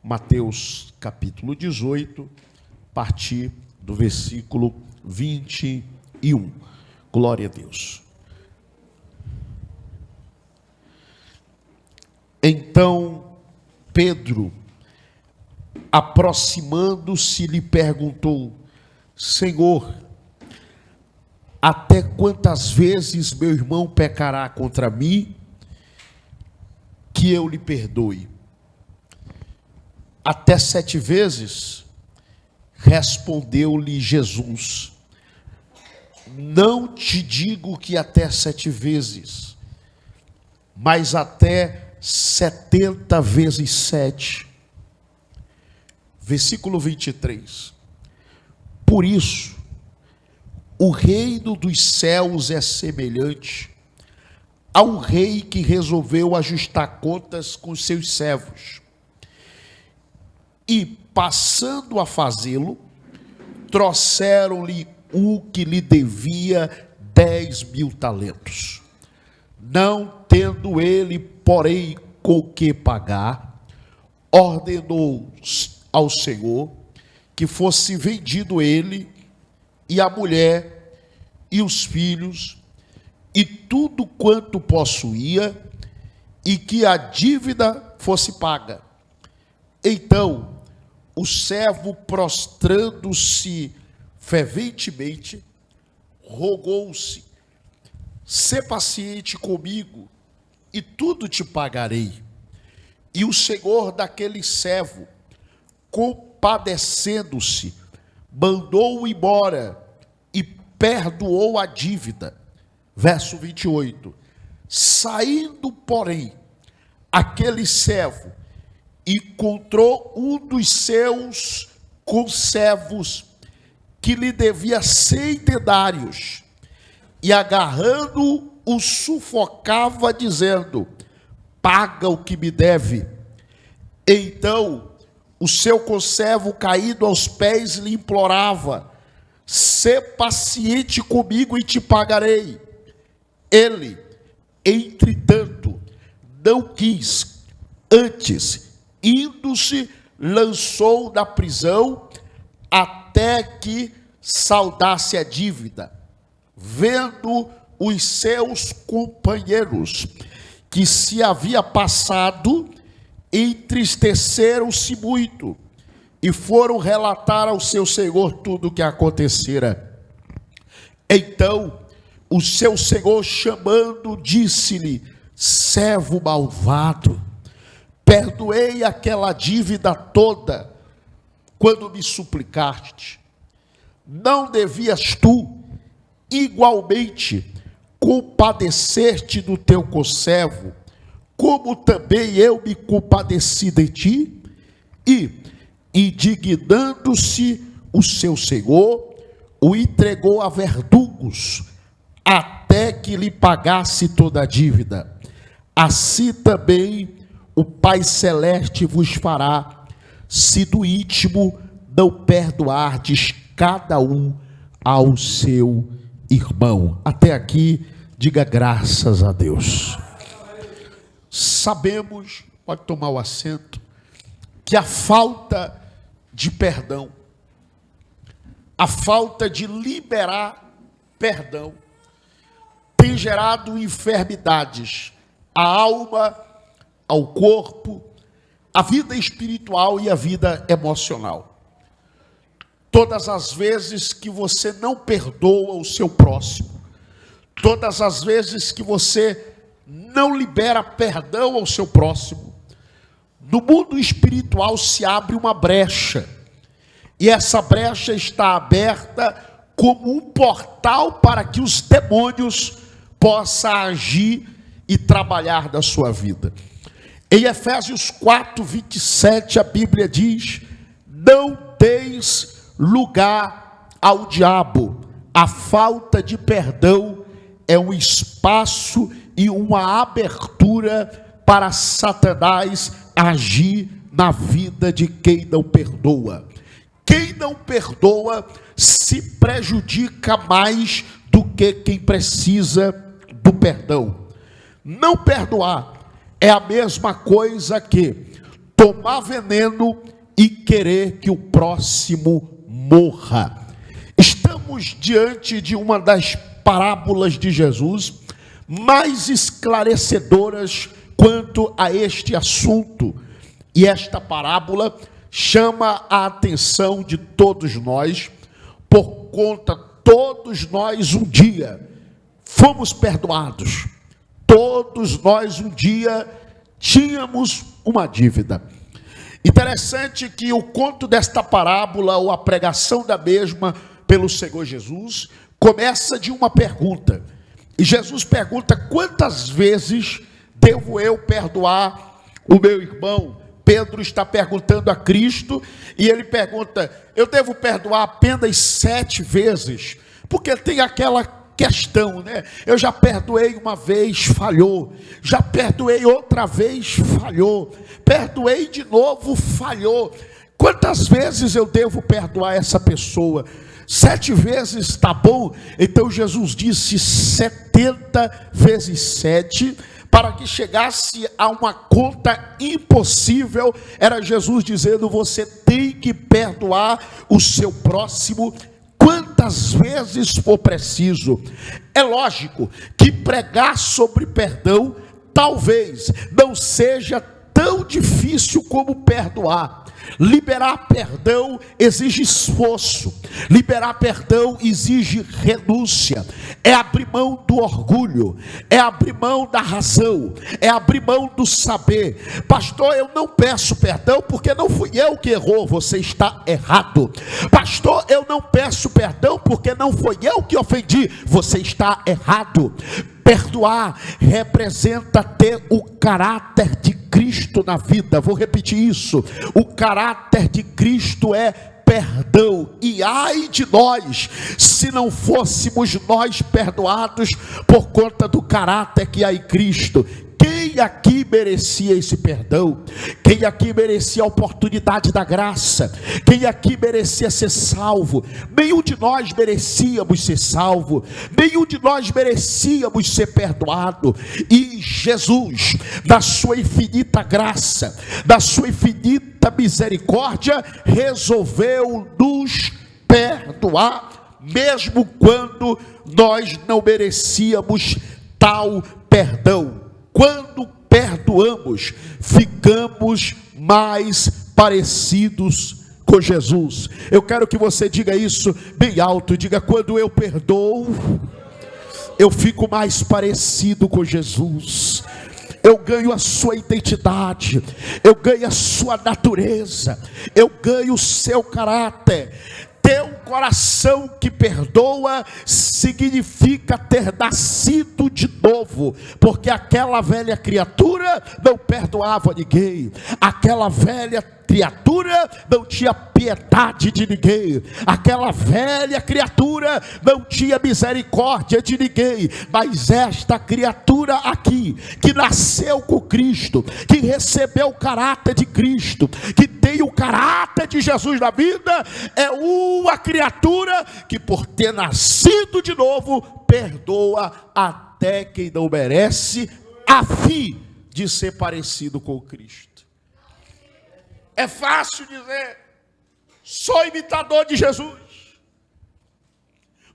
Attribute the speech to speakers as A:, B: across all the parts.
A: Mateus capítulo 18, a partir do versículo 21. Glória a Deus. Então Pedro, aproximando-se, lhe perguntou: Senhor, até quantas vezes meu irmão pecará contra mim, que eu lhe perdoe? Até 7 vezes? Respondeu-lhe Jesus: Não te digo que até 7 vezes, mas até 70 vezes 7. Versículo 23. Por isso, o reino dos céus é semelhante ao rei que resolveu ajustar contas com seus servos. E, passando a fazê-lo, trouxeram-lhe o que lhe devia 10.000 talentos. Não tendo ele, porém, com que pagar, ordenou ao Senhor que fosse vendido ele e a mulher e os filhos e tudo quanto possuía, e que a dívida fosse paga. Então o servo, prostrando-se ferventemente, rogou-se: Sê paciente comigo, e tudo te pagarei. E o senhor daquele servo, compadecendo-se, mandou-o embora e perdoou a dívida. Verso 28. Saindo, porém, aquele servo encontrou um dos seus conservos que lhe devia 100 denários, e agarrando-o, o sufocava, dizendo: Paga o que me deve. Então o seu conservo, caído aos pés, lhe implorava: Sê paciente comigo e te pagarei. Ele, entretanto, não quis. Antes, indo-se, lançou na prisão até que saldasse a dívida. Vendo os seus companheiros que se havia passado, entristeceram-se muito e foram relatar ao seu senhor tudo o que acontecera. Então o seu senhor, chamando, disse-lhe: Servo malvado, perdoei aquela dívida toda quando me suplicaste. Não devias tu igualmente compadecer-te do teu conservo, como também eu me compadeci de ti? E, indignando-se, o seu senhor o entregou a verdugos, até que lhe pagasse toda a dívida. Assim também o Pai Celeste vos fará, se do íntimo não perdoardes cada um ao seu irmão. Até aqui, diga graças a Deus. Sabemos, pode tomar o assento, que a falta de perdão, a falta de liberar perdão, tem gerado enfermidades à alma, ao corpo, à vida espiritual e à vida emocional. Todas as vezes que você não perdoa o seu próximo, todas as vezes que você não libera perdão ao seu próximo, no mundo espiritual se abre uma brecha, e essa brecha está aberta como um portal para que os demônios possam agir e trabalhar na sua vida. Em Efésios 4:27, a Bíblia diz: Não deis lugar ao diabo. A falta de perdão é um espaço e uma abertura para Satanás agir na vida de quem não perdoa. Quem não perdoa se prejudica mais do que quem precisa do perdão. Não perdoar é a mesma coisa que tomar veneno e querer que o próximo morra. Estamos diante de uma das parábolas de Jesus mais esclarecedoras quanto a este assunto. E esta parábola chama a atenção de todos nós, por conta, todos nós um dia fomos perdoados. Todos nós um dia tínhamos uma dívida. Interessante que o conto desta parábola, ou a pregação da mesma pelo Senhor Jesus, começa de uma pergunta. E Jesus pergunta: quantas vezes devo eu perdoar o meu irmão? Pedro está perguntando a Cristo, e ele pergunta: eu devo perdoar apenas 7 vezes? Porque tem aquela questão, né? Eu já perdoei uma vez, falhou. Já perdoei outra vez, falhou. Perdoei de novo, falhou. Quantas vezes eu devo perdoar essa pessoa? 7 vezes está bom? Então Jesus disse 70 vezes 7, para que chegasse a uma conta impossível. Era Jesus dizendo: você tem que perdoar o seu próximo quantas vezes for preciso. É lógico que pregar sobre perdão talvez não seja tão difícil como perdoar. Liberar perdão exige esforço. Liberar perdão exige renúncia. É abrir mão do orgulho, é abrir mão da razão, é abrir mão do saber. Pastor, eu não peço perdão porque não fui eu que errou. Você está errado. Pastor, eu não peço perdão porque não foi eu que ofendi. Você está errado. Perdoar representa ter o caráter de Cristo na vida. Vou repetir isso: o caráter de Cristo é perdão. E ai de nós se não fôssemos nós perdoados por conta do caráter que há em Cristo. Quem aqui merecia esse perdão? Quem aqui merecia a oportunidade da graça? Quem aqui merecia ser salvo? Nenhum de nós merecíamos ser salvo. Nenhum de nós merecíamos ser perdoado. E Jesus, da sua infinita graça, da sua infinita misericórdia, resolveu nos perdoar, mesmo quando nós não merecíamos tal perdão. Quando perdoamos, ficamos mais parecidos com Jesus. Eu quero que você diga isso bem alto. Diga: quando eu perdoo, eu fico mais parecido com Jesus. Eu ganho a sua identidade, eu ganho a sua natureza, eu ganho o seu caráter. Ter um coração que perdoa significa ter nascido de novo, porque aquela velha criatura não perdoava ninguém, aquela velha criatura não tinha piedade de ninguém, aquela velha criatura não tinha misericórdia de ninguém. Mas esta criatura aqui, que nasceu com Cristo, que recebeu o caráter de Cristo, que tem o caráter de Jesus na vida, é uma criatura que, por ter nascido de novo, perdoa até quem não merece, a fim de ser parecido com Cristo. É fácil dizer: sou imitador de Jesus.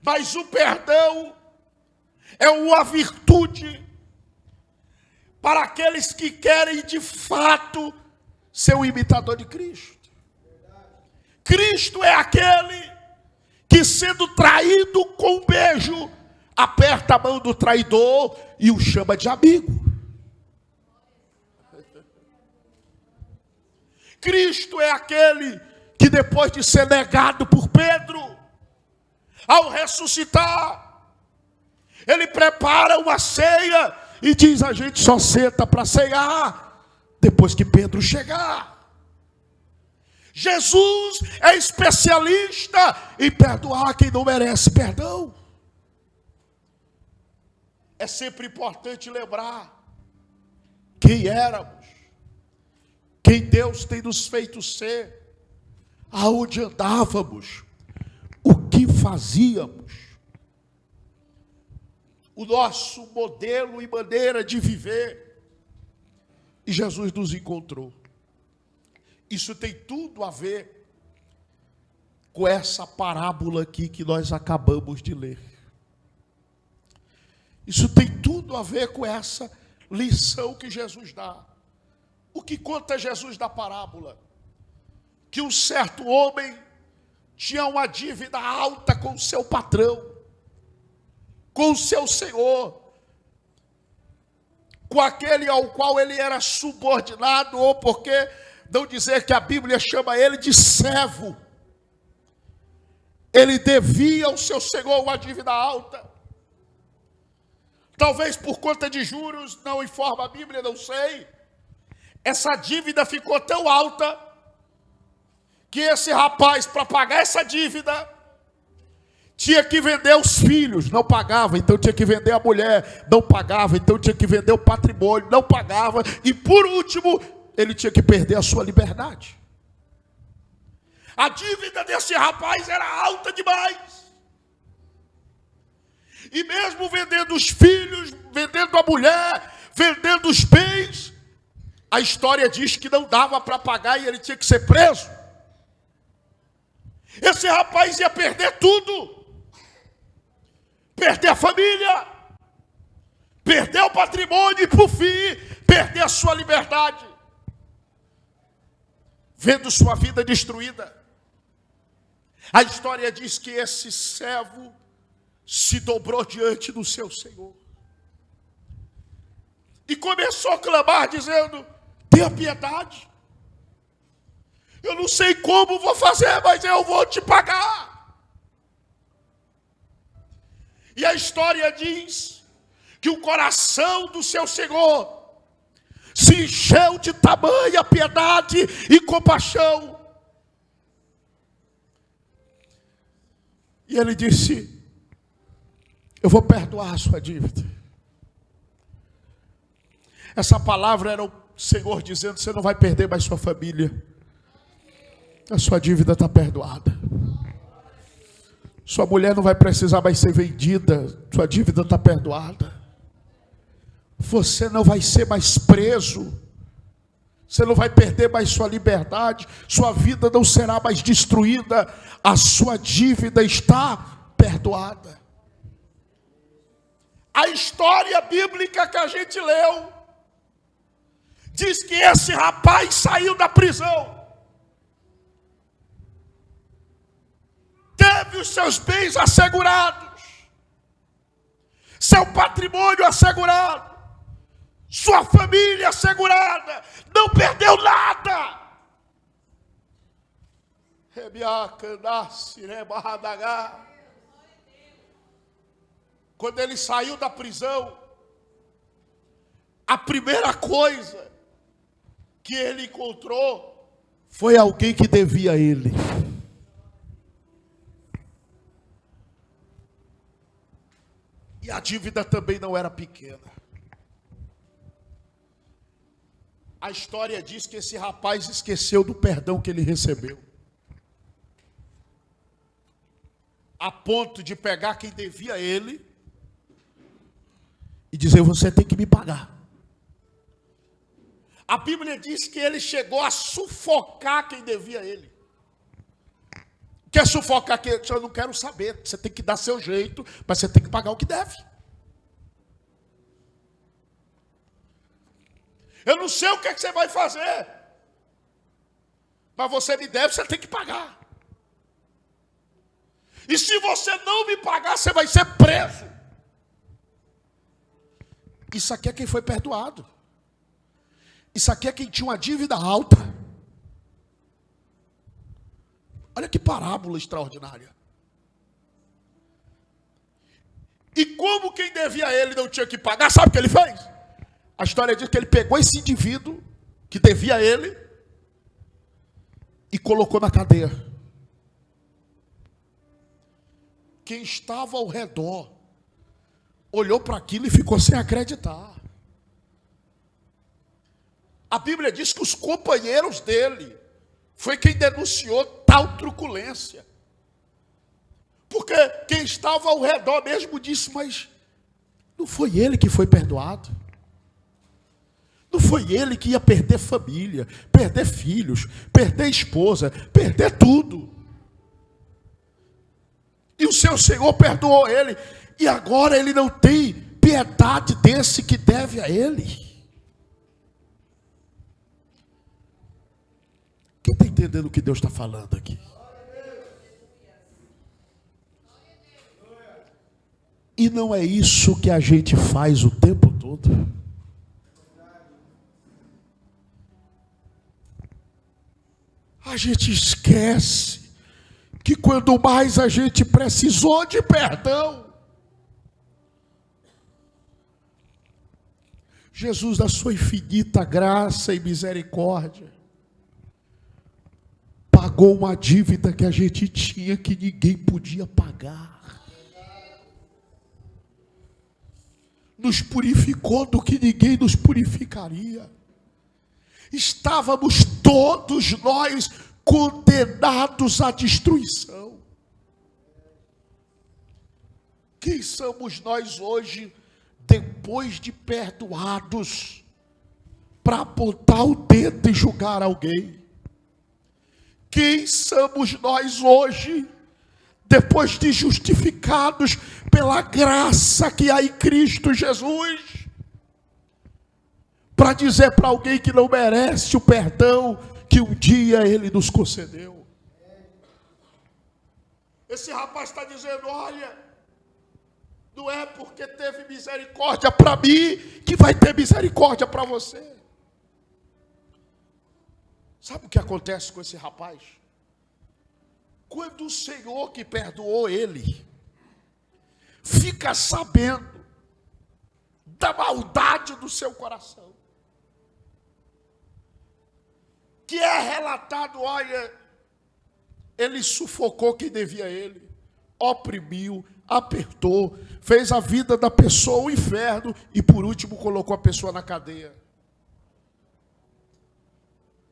A: Mas o perdão é uma virtude para aqueles que querem de fato ser um imitador de Cristo. Cristo é aquele que, sendo traído com um beijo, aperta a mão do traidor e o chama de amigo. Cristo é aquele que, depois de ser negado por Pedro, ao ressuscitar, ele prepara uma ceia e diz: a gente só senta para ceiar depois que Pedro chegar. Jesus é especialista em perdoar quem não merece perdão. É sempre importante lembrar quem éramos, quem Deus tem nos feito ser, aonde andávamos, o que fazíamos, o nosso modelo e maneira de viver. E Jesus nos encontrou. Isso tem tudo a ver com essa parábola aqui que nós acabamos de ler. Isso tem tudo a ver com essa lição que Jesus dá. O que conta Jesus da parábola? Que um certo homem tinha uma dívida alta com o seu patrão, com o seu senhor, com aquele ao qual ele era subordinado, ou porque não dizer que a Bíblia chama ele de servo. Ele devia ao seu senhor uma dívida alta. Talvez por conta de juros, não informa a Bíblia, não sei. Essa dívida ficou tão alta que esse rapaz, para pagar essa dívida, tinha que vender os filhos, não pagava, então tinha que vender a mulher, não pagava, então tinha que vender o patrimônio, não pagava, e por último, ele tinha que perder a sua liberdade. A dívida desse rapaz era alta demais. E mesmo vendendo os filhos, vendendo a mulher, vendendo os bens, a história diz que não dava para pagar e ele tinha que ser preso. Esse rapaz ia perder tudo. Perder a família, perder o patrimônio e, por fim, perder a sua liberdade. Vendo sua vida destruída. A história diz que esse servo se dobrou diante do seu senhor. E começou a clamar, dizendo: tenha piedade. Eu não sei como vou fazer, mas eu vou te pagar. E a história diz que o coração do seu senhor se encheu de tamanha piedade e compaixão. E ele disse: eu vou perdoar a sua dívida. Essa palavra era o Senhor dizendo: você não vai perder mais sua família. A sua dívida está perdoada. Sua mulher não vai precisar mais ser vendida. Sua dívida está perdoada. Você não vai ser mais preso. Você não vai perder mais sua liberdade. Sua vida não será mais destruída. A sua dívida está perdoada. A história bíblica que a gente leu diz que esse rapaz saiu da prisão. Teve os seus bens assegurados, seu patrimônio assegurado, sua família assegurada, não perdeu nada. Quando ele saiu da prisão, a primeira coisa que ele encontrou foi alguém que devia a ele. E a dívida também não era pequena. A história diz que esse rapaz esqueceu do perdão que ele recebeu, a ponto de pegar quem devia a ele e dizer: você tem que me pagar. A Bíblia diz que ele chegou a sufocar quem devia a ele. Quer sufocar quem? Eu não quero saber. Você tem que dar seu jeito, mas você tem que pagar o que deve. Eu não sei o que é que você vai fazer, mas você me deve, você tem que pagar. E se você não me pagar, você vai ser preso. Isso aqui é quem foi perdoado. Isso aqui é quem tinha uma dívida alta. Olha que parábola extraordinária. E como quem devia a ele não tinha que pagar, sabe o que ele fez? A história diz que ele pegou esse indivíduo que devia a ele e colocou na cadeia. Quem estava ao redor olhou para aquilo e ficou sem acreditar. A Bíblia diz que os companheiros dele foi quem denunciou tal truculência. Porque quem estava ao redor mesmo disse: mas não foi ele que foi perdoado? Não foi ele que ia perder família, perder filhos, perder esposa, perder tudo. E o seu Senhor perdoou ele. E agora ele não tem piedade desse que deve a ele. Quem está entendendo o que Deus está falando aqui? E não é isso que a gente faz o tempo todo. A gente esquece que quando mais a gente precisou de perdão, Jesus, da sua infinita graça e misericórdia, pagou uma dívida que a gente tinha que ninguém podia pagar. Nos purificou do que ninguém nos purificaria. Estávamos todos nós condenados à destruição. Quem somos nós hoje, depois de perdoados, para apontar o dedo e julgar alguém? Quem somos nós hoje, depois de justificados pela graça que há em Cristo Jesus, para dizer para alguém que não merece o perdão que um dia Ele nos concedeu? Esse rapaz está dizendo: olha, não é porque teve misericórdia para mim que vai ter misericórdia para você. Sabe o que acontece com esse rapaz? Quando o Senhor que perdoou ele fica sabendo da maldade do seu coração, que é relatado, olha, ele sufocou quem devia a ele, oprimiu, apertou, fez a vida da pessoa um inferno e por último colocou a pessoa na cadeia.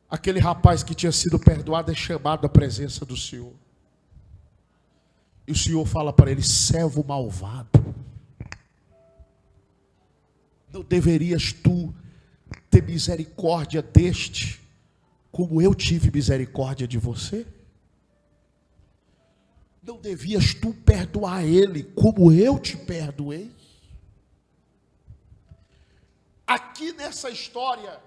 A: Aquele rapaz que tinha sido perdoado é chamado à presença do Senhor. E o Senhor fala para ele: servo malvado, não deverias tu ter misericórdia deste, como eu tive misericórdia de você? Não devias tu perdoar ele, como eu te perdoei? Aqui nessa história,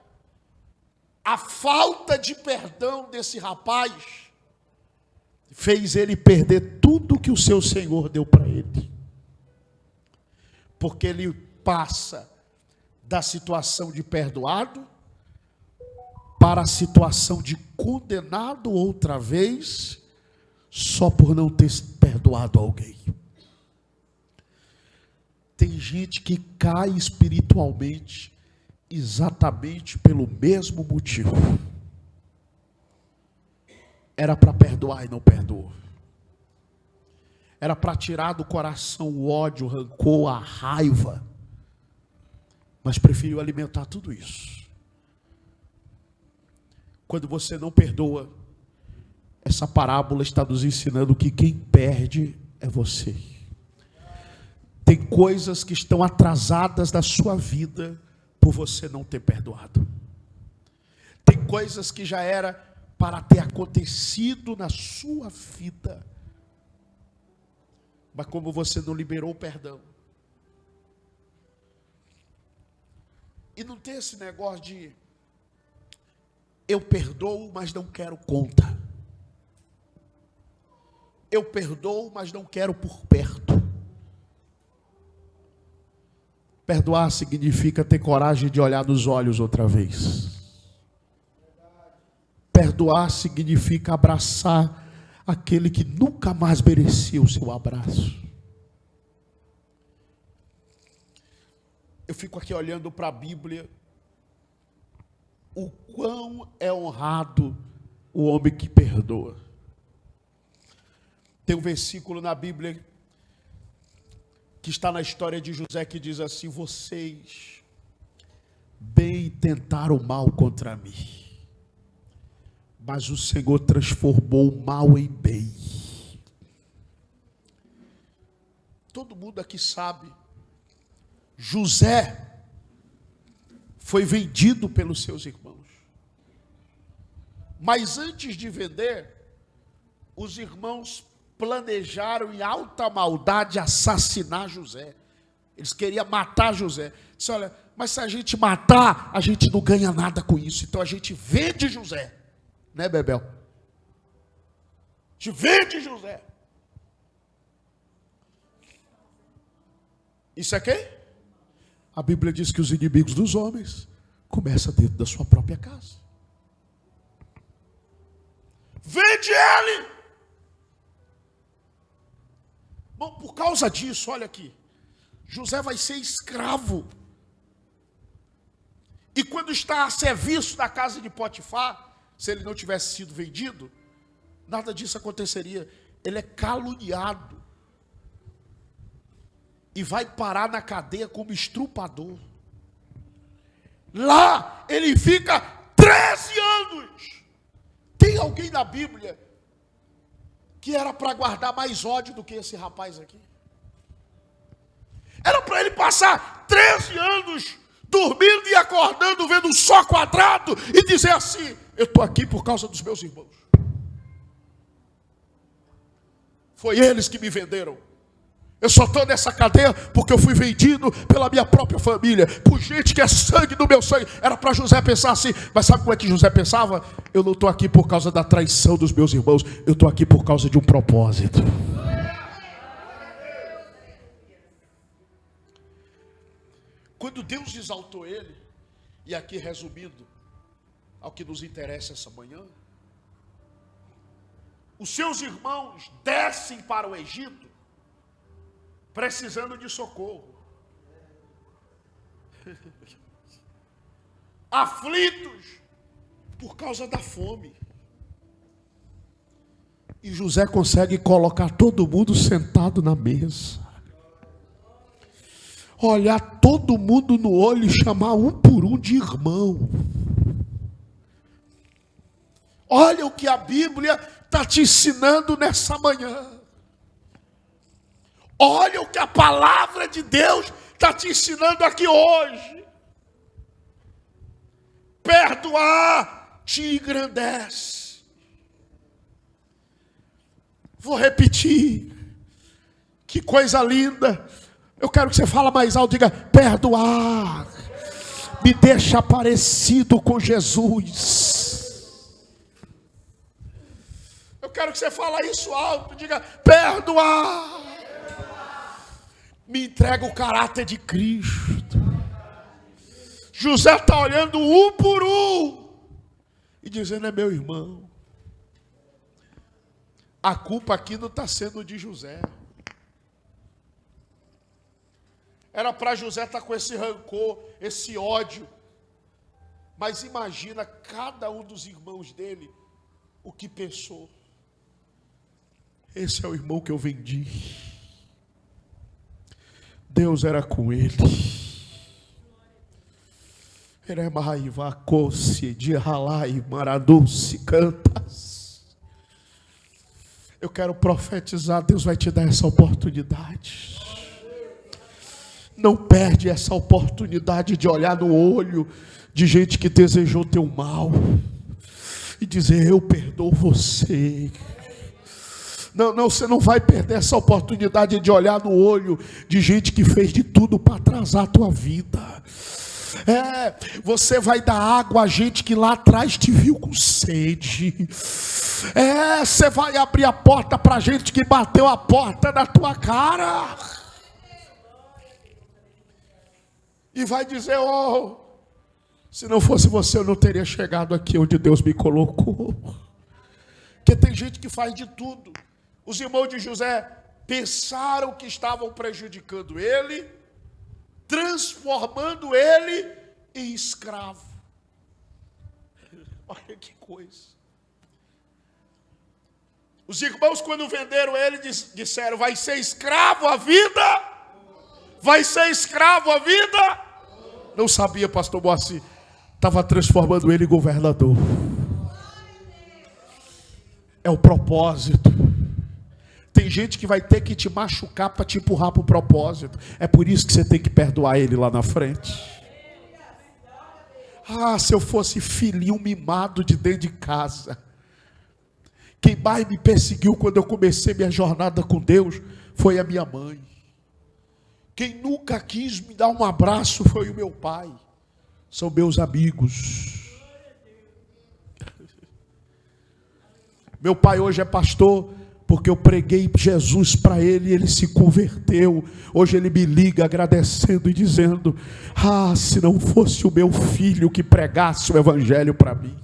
A: a falta de perdão desse rapaz fez ele perder tudo que o seu Senhor deu para ele. Porque ele passa da situação de perdoado para a situação de condenado outra vez, só por não ter perdoado alguém. Tem gente que cai espiritualmente exatamente pelo mesmo motivo. Era para perdoar e não perdoou. Era para tirar do coração o ódio, o rancor, a raiva, mas preferiu alimentar tudo isso. Quando você não perdoa, essa parábola está nos ensinando que quem perde é você. Tem coisas que estão atrasadas na sua vida por você não ter perdoado. Tem coisas que já era para ter acontecido na sua vida, mas como você não liberou o perdão. E não tem esse negócio de eu perdoo, mas não quero conta. Eu perdoo, mas não quero por perto. Perdoar significa ter coragem de olhar nos olhos outra vez. Perdoar significa abraçar aquele que nunca mais merecia o seu abraço. Eu fico aqui olhando para a Bíblia, o quão é honrado o homem que perdoa. Tem um versículo na Bíblia que está na história de José que diz assim: vocês bem tentaram o mal contra mim, mas o Senhor transformou o mal em bem. Todo mundo aqui sabe, José foi vendido pelos seus irmãos. Mas antes de vender, os irmãos planejaram em alta maldade assassinar José. Eles queriam matar José. Disse, olha, mas se a gente matar, a gente não ganha nada com isso. Então a gente vende José. Né, Bebel? A gente vende José. Isso é quem? A Bíblia diz que os inimigos dos homens começam dentro da sua própria casa. Vende ele! Bom, por causa disso, olha aqui. José vai ser escravo. E quando está a serviço da casa de Potifar, se ele não tivesse sido vendido, nada disso aconteceria. Ele é caluniado. E vai parar na cadeia como estrupador. Lá ele fica 13 anos. Tem alguém na Bíblia que era para guardar mais ódio do que esse rapaz aqui? Era para ele passar 13 anos dormindo e acordando, vendo um só quadrado e dizer assim: eu estou aqui por causa dos meus irmãos. Foi eles que me venderam. Eu só estou nessa cadeia porque eu fui vendido pela minha própria família, por gente que é sangue do meu sangue. Era para José pensar assim, mas sabe como é que José pensava? Eu não estou aqui por causa da traição dos meus irmãos, eu estou aqui por causa de um propósito. Quando Deus exaltou ele, e aqui resumindo ao que nos interessa essa manhã, os seus irmãos descem para o Egito precisando de socorro, aflitos por causa da fome. E José consegue colocar todo mundo sentado na mesa, olhar todo mundo no olho e chamar um por um de irmão. Olha o que a Bíblia está te ensinando nessa manhã. Olha o que a palavra de Deus está te ensinando aqui hoje. Perdoar te engrandece. Vou repetir. Que coisa linda. Eu quero que você fale mais alto, diga: perdoar me deixa parecido com Jesus. Eu quero que você fale isso alto, diga: perdoar me entrega o caráter de Cristo. José está olhando um por um e dizendo: é meu irmão. A culpa aqui não está sendo de José. Era para José estar com esse rancor, esse ódio. Mas imagina cada um dos irmãos dele o que pensou. Esse é o irmão que eu vendi. Deus era com ele. Eremaiva, coce, de ralai, maraduce, cantas. Eu quero profetizar, Deus vai te dar essa oportunidade. Não perde essa oportunidade de olhar no olho de gente que desejou teu mal e dizer: eu perdoo você. Não, você não vai perder essa oportunidade de olhar no olho de gente que fez de tudo para atrasar a tua vida. Você vai dar água a gente que lá atrás te viu com sede. Você vai abrir a porta para gente que bateu a porta na tua cara. E vai dizer: oh, se não fosse você eu não teria chegado aqui onde Deus me colocou. Porque tem gente que faz de tudo. Os irmãos de José pensaram que estavam prejudicando ele, transformando ele em escravo. Olha que coisa. Os irmãos, quando venderam ele, disseram: vai ser escravo a vida? Vai ser escravo a vida? Não sabia, pastor Moacir. Estava transformando ele em governador. É o propósito. Tem gente que vai ter que te machucar para te empurrar para o propósito. É por isso que você tem que perdoar ele lá na frente. Ah, se eu fosse filhinho mimado de dentro de casa. Quem mais me perseguiu quando eu comecei minha jornada com Deus foi a minha mãe. Quem nunca quis me dar um abraço foi o meu pai. São meus amigos. Meu pai hoje é pastor porque eu preguei Jesus para ele e ele se converteu. Hoje ele me liga agradecendo e dizendo: ah, se não fosse o meu filho que pregasse o evangelho para mim.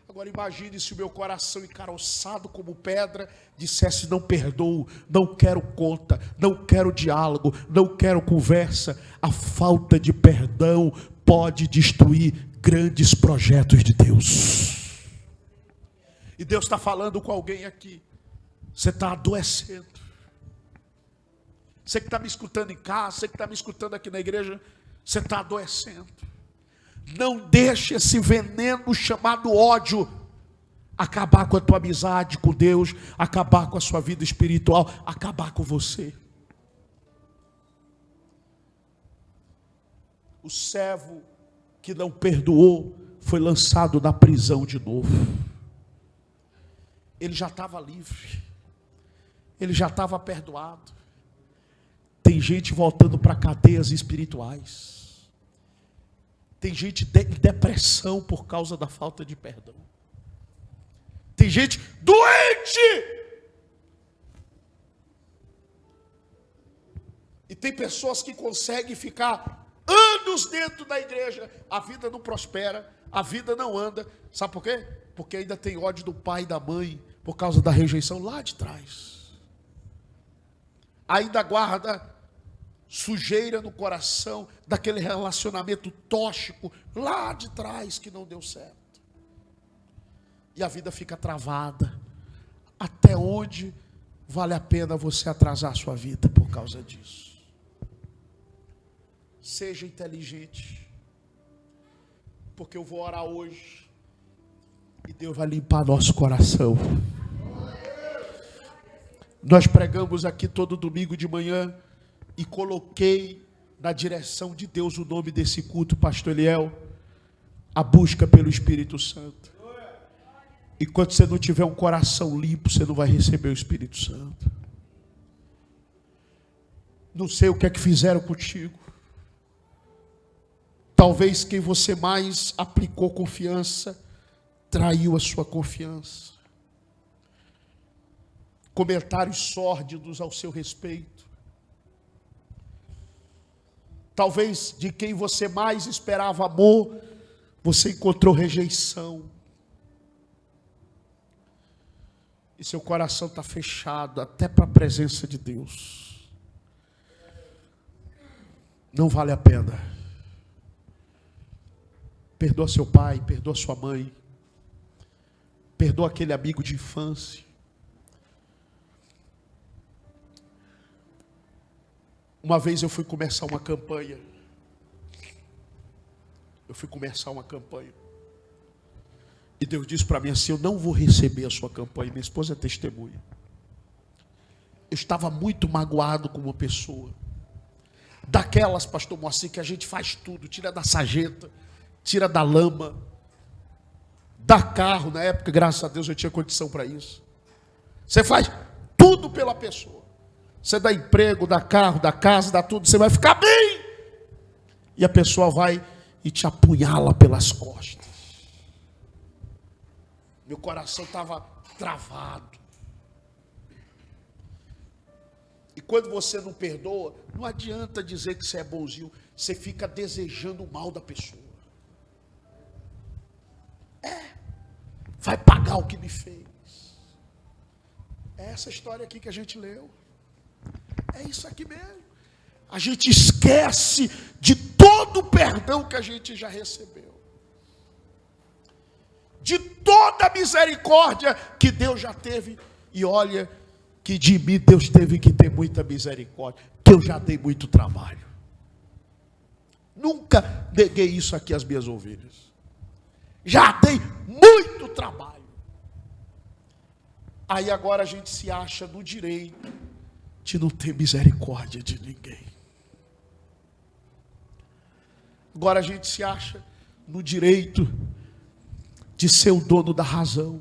A: Agora imagine se o meu coração encaroçado como pedra dissesse: não perdoo, não quero conta, não quero diálogo, não quero conversa. A falta de perdão pode destruir grandes projetos de Deus. E Deus está falando com alguém aqui. Você está adoecendo. Você que está me escutando em casa, você que está me escutando aqui na igreja, você está adoecendo. Não deixe esse veneno chamado ódio acabar com a tua amizade com Deus, acabar com a sua vida espiritual, acabar com você. O servo que não perdoou foi lançado na prisão de novo. Ele já estava livre, ele já estava perdoado. Tem gente voltando para cadeias espirituais. Tem gente em depressão por causa da falta de perdão. Tem gente doente. E tem pessoas que conseguem ficar anos dentro da igreja. A vida não prospera, a vida não anda. Sabe por quê? Porque ainda tem ódio do pai e da mãe por causa da rejeição lá de trás. Ainda guarda sujeira no coração daquele relacionamento tóxico lá de trás que não deu certo. E a vida fica travada. Até onde vale a pena você atrasar a sua vida por causa disso? Seja inteligente, porque eu vou orar hoje e Deus vai limpar nosso coração. Nós pregamos aqui todo domingo de manhã e coloquei na direção de Deus o nome desse culto, pastor Eliel, a busca pelo Espírito Santo. Enquanto você não tiver um coração limpo, você não vai receber o Espírito Santo. Não sei o que é que fizeram contigo. Talvez quem você mais aplicou confiança traiu a sua confiança. Comentários sórdidos ao seu respeito. Talvez de quem você mais esperava amor, você encontrou rejeição. E seu coração está fechado até para a presença de Deus. Não vale a pena. Perdoa seu pai, perdoa sua mãe. Perdoa aquele amigo de infância. Uma vez eu fui começar uma campanha. E Deus disse para mim assim: eu não vou receber a sua campanha. Minha esposa é testemunha. Eu estava muito magoado com uma pessoa. Daquelas, pastor Moacir, que a gente faz tudo. Tira da sarjeta, tira da lama, dá carro. Na época, graças a Deus, eu tinha condição para isso. Você faz tudo pela pessoa. Você dá emprego, dá carro, dá casa, dá tudo. Você vai ficar bem. E a pessoa vai e te apunhala pelas costas. Meu coração estava travado. E quando você não perdoa, não adianta dizer que você é bonzinho. Você fica desejando o mal da pessoa. Vai pagar o que me fez. É essa história aqui que a gente leu. É isso aqui mesmo. A gente esquece de todo o perdão que a gente já recebeu. De toda a misericórdia que Deus já teve. E olha que de mim Deus teve que ter muita misericórdia. Que eu já dei muito trabalho. Nunca neguei isso aqui às minhas ovelhas. Já dei muito trabalho. Aí agora a gente se acha no direito de não ter misericórdia de ninguém. Agora a gente se acha no direito de ser o dono da razão.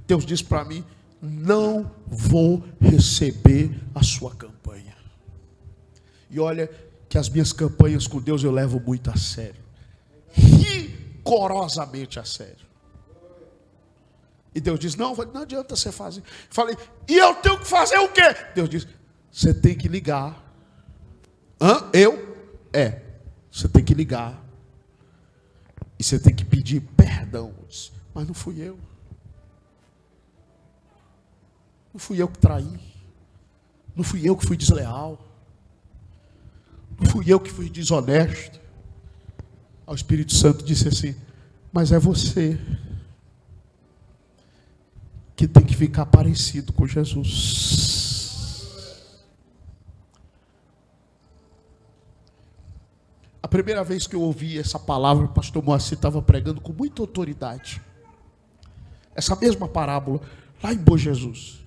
A: Deus diz para mim: não vou receber a sua campanha. E olha que as minhas campanhas com Deus eu levo muito a sério, rigorosamente a sério. E Deus diz: não adianta você fazer. Falei: e eu tenho que fazer o quê? Deus diz: você tem que ligar. Você tem que ligar. E você tem que pedir perdão. Mas não fui eu. Não fui eu que traí. Não fui eu que fui desleal. Não fui eu que fui desonesto. O Espírito Santo disse assim: mas é você que tem que ficar parecido com Jesus. A primeira vez que eu ouvi essa palavra, o pastor Moacir estava pregando com muita autoridade. Essa mesma parábola, lá em Bom Jesus.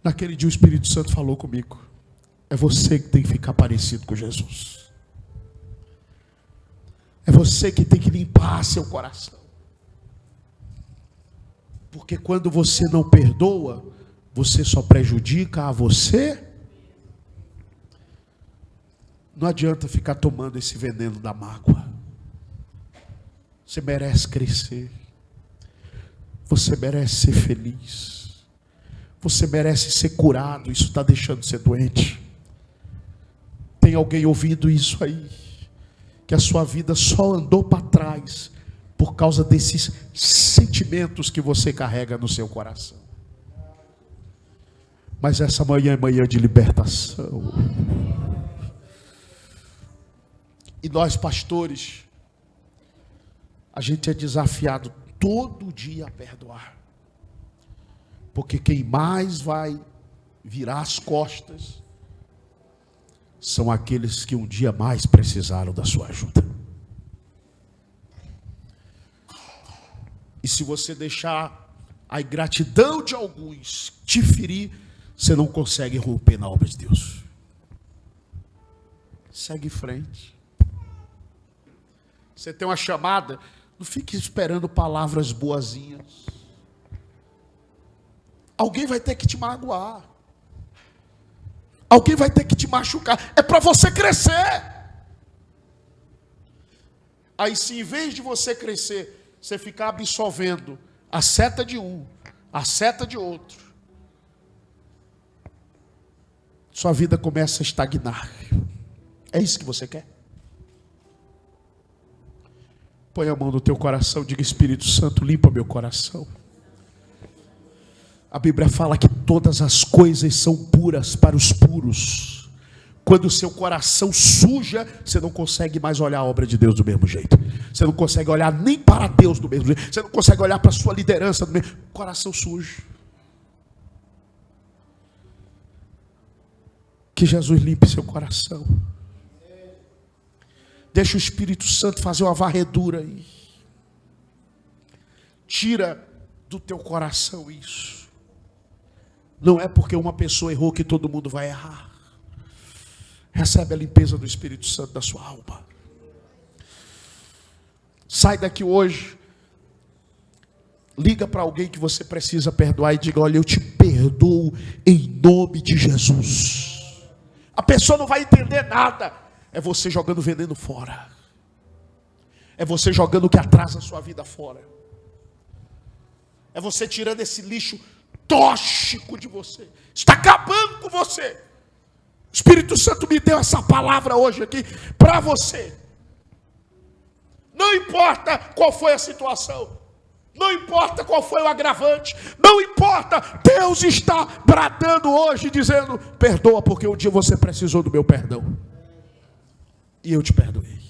A: Naquele dia o Espírito Santo falou comigo: é você que tem que ficar parecido com Jesus. É você que tem que limpar seu coração. Porque quando você não perdoa, você só prejudica a você. Não adianta ficar tomando esse veneno da mágoa. Você merece crescer. Você merece ser feliz. Você merece ser curado. Isso está deixando você doente. Tem alguém ouvindo isso aí? Que a sua vida só andou para trás por causa desses sentimentos que você carrega no seu coração. Mas essa manhã é manhã de libertação. E nós, pastores, a gente é desafiado todo dia a perdoar. Porque quem mais vai virar as costas são aqueles que um dia mais precisaram da sua ajuda. E se você deixar a ingratidão de alguns te ferir, você não consegue romper na obra de Deus. Segue em frente. Você tem uma chamada, não fique esperando palavras boazinhas. Alguém vai ter que te magoar. Alguém vai ter que te machucar. É para você crescer. Aí, se em vez de você crescer, você ficar absolvendo a seta de um, a seta de outro, sua vida começa a estagnar. É isso que você quer? Põe a mão no teu coração, diga: Espírito Santo, limpa meu coração. A Bíblia fala que todas as coisas são puras para os puros. Quando o seu coração suja, você não consegue mais olhar a obra de Deus do mesmo jeito. Você não consegue olhar nem para Deus do mesmo jeito. Você não consegue olhar para a sua liderança do mesmo jeito. Coração sujo. Que Jesus limpe seu coração. Deixa o Espírito Santo fazer uma varredura aí. Tira do teu coração isso. Não é porque uma pessoa errou que todo mundo vai errar. Recebe a limpeza do Espírito Santo da sua alma. Sai daqui hoje. Liga para alguém que você precisa perdoar e diga: olha, eu te perdoo em nome de Jesus. A pessoa não vai entender nada. É você jogando veneno fora. É você jogando o que atrasa a sua vida fora. É você tirando esse lixo tóxico de você. Está acabando com você. O Espírito Santo me deu essa palavra hoje aqui para você. Não importa qual foi a situação. Não importa qual foi o agravante. Não importa. Deus está bradando hoje dizendo: perdoa, porque um dia você precisou do meu perdão. E eu te perdoei.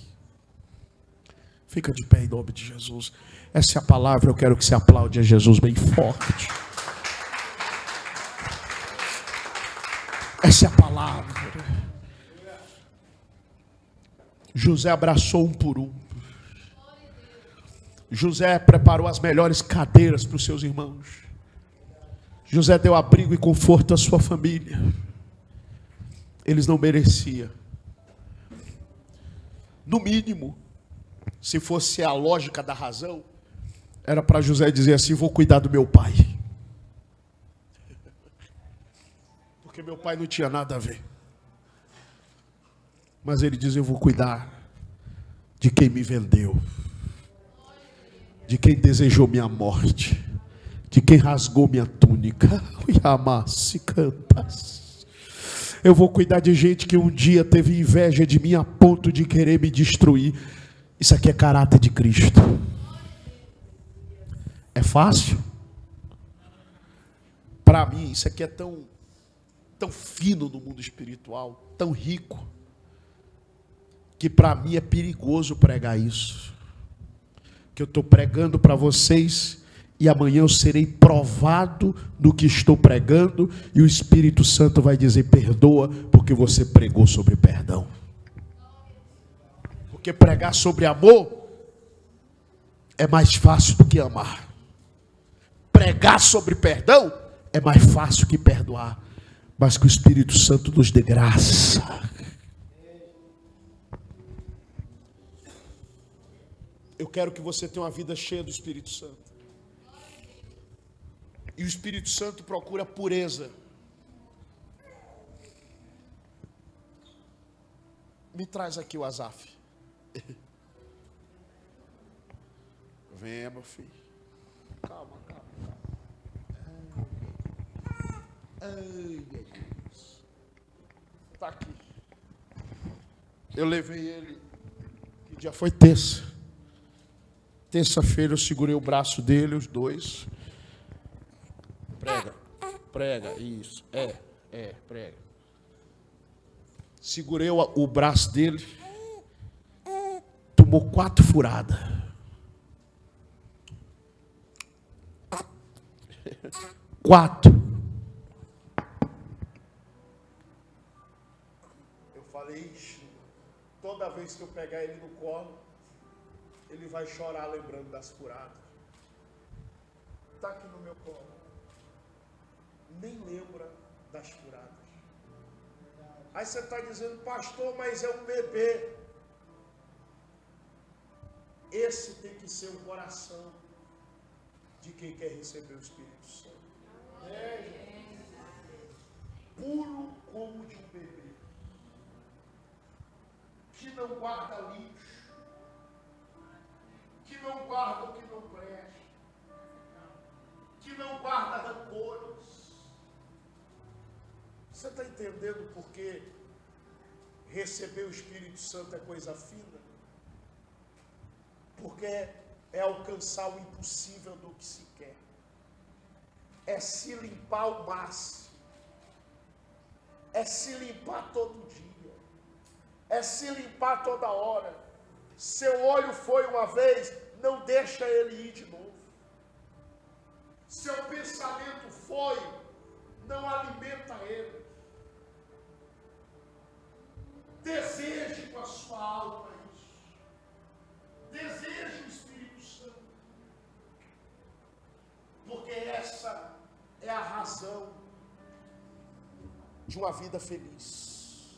A: Fica de pé em nome de Jesus. Essa é a palavra. Eu quero que você aplaude a Jesus bem forte. Essa é a palavra. José abraçou um por um. José preparou as melhores cadeiras para os seus irmãos. José deu abrigo e conforto à sua família. Eles não mereciam. No mínimo, se fosse a lógica da razão, era para José dizer assim: vou cuidar do meu pai. Porque meu pai não tinha nada a ver. Mas ele diz: eu vou cuidar de quem me vendeu, de quem desejou minha morte, de quem rasgou minha túnica. Eu vou cuidar de gente que um dia teve inveja de mim a ponto de querer me destruir. Isso aqui é caráter de Cristo. É fácil? Para mim, isso aqui é tão fino no mundo espiritual, tão rico, que para mim é perigoso pregar isso. Que eu estou pregando para vocês e amanhã eu serei provado no que estou pregando e o Espírito Santo vai dizer: perdoa, porque você pregou sobre perdão. Porque pregar sobre amor é mais fácil do que amar. Pregar sobre perdão é mais fácil que perdoar. Mas que o Espírito Santo nos dê graça. Eu quero que você tenha uma vida cheia do Espírito Santo. E o Espírito Santo procura pureza. Me traz aqui o Asaf. Venha, meu filho. Calma. Ai, meu Deus. Está aqui. Eu levei ele. Que dia foi? Terça. Terça-feira eu segurei o braço dele, os dois. Prega, isso. Prega. Segurei o braço dele. Tomou 4 furadas. 4. Eu falei: toda vez que eu pegar ele no colo, ele vai chorar lembrando das furadas. Está aqui no meu colo. Nem lembra das furadas. Aí você está dizendo: pastor, mas é um bebê. Esse tem que ser o coração de quem quer receber o Espírito Santo. Puro como de um bebê, que não guarda lixo, que não guarda o que não presta, que não guarda rancores. Você está entendendo por que receber o Espírito Santo é coisa fina? Porque é alcançar o impossível do que se quer. É se limpar ao máximo. É se limpar todo dia. É se limpar toda hora. Seu olho foi uma vez, não deixa ele ir de novo. Seu pensamento foi, não alimenta ele. Deseje com a sua alma isso. Deseje o Espírito Santo. Porque essa é a razão de uma vida feliz.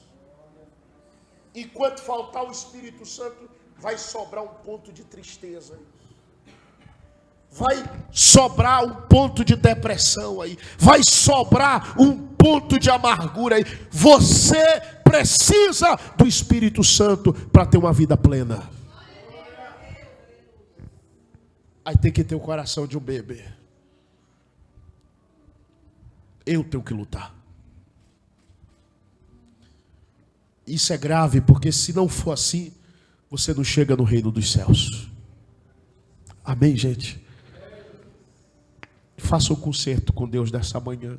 A: Enquanto faltar o Espírito Santo, vai sobrar um ponto de tristeza aí. Vai sobrar um ponto de depressão aí. Vai sobrar um ponto de amargura aí. Você precisa do Espírito Santo para ter uma vida plena. Aí tem que ter o coração de um bebê. Eu tenho que lutar. Isso é grave, porque se não for assim, você não chega no reino dos céus. Amém, gente? Faça um concerto com Deus nessa manhã.